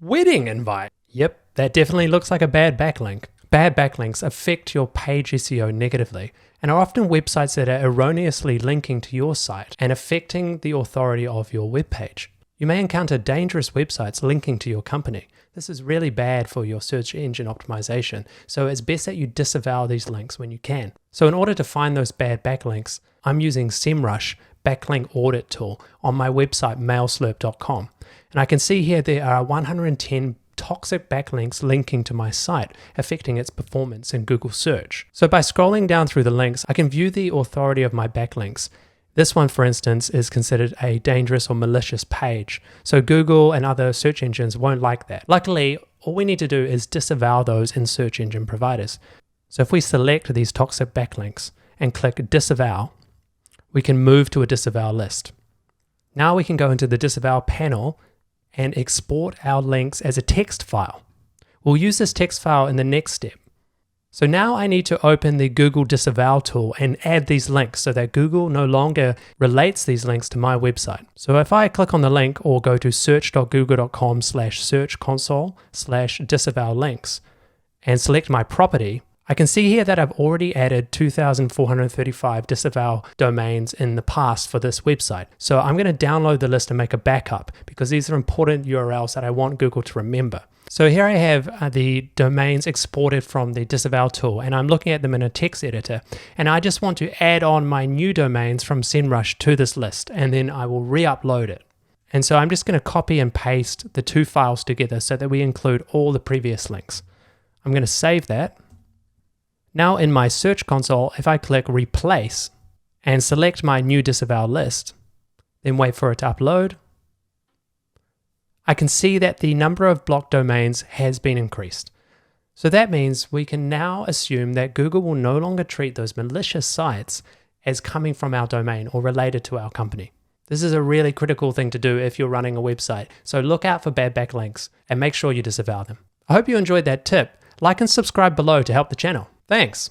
Wedding invite. Yep, that definitely looks like a bad backlink. Bad backlinks affect your page SEO negatively and are often websites that are erroneously linking to your site and affecting the authority of your web page. You may encounter dangerous websites linking to your company. This is really bad for your search engine optimization, so it's best that you disavow these links when you can. So in order to find those bad backlinks, I'm using SEMrush backlink audit tool on my website mailslurp.com. And I can see here there are 110 toxic backlinks linking to my site, affecting its performance in Google search. So by scrolling down through the links, I can view the authority of my backlinks. This one, for instance, is considered a dangerous or malicious page. So Google and other search engines won't like that. Luckily, all we need to do is disavow those in search engine providers. So if we select these toxic backlinks and click disavow, we can move to a disavow list. Now we can go into the disavow panel and export our links as a text file. We'll use this text file in the next step. So now I need to open the Google Disavow tool and add these links so that Google no longer relates these links to my website. So if I click on the link or go to search.google.com/search console/disavow links and select my property, I can see here that I've already added 2,435 disavow domains in the past for this website. So I'm going to download the list and make a backup because these are important URLs that I want Google to remember. So here I have the domains exported from the disavow tool, and I'm looking at them in a text editor. And I just want to add on my new domains from SEMrush to this list, and then I will re-upload it. And so I'm just going to copy and paste the two files together so that we include all the previous links. I'm going to save that. Now in my search console, if I click replace and select my new disavow list, then wait for it to upload, I can see that the number of blocked domains has been increased. So that means we can now assume that Google will no longer treat those malicious sites as coming from our domain or related to our company. This is a really critical thing to do if you're running a website. So look out for bad backlinks and make sure you disavow them. I hope you enjoyed that tip. Like and subscribe below to help the channel. Thanks.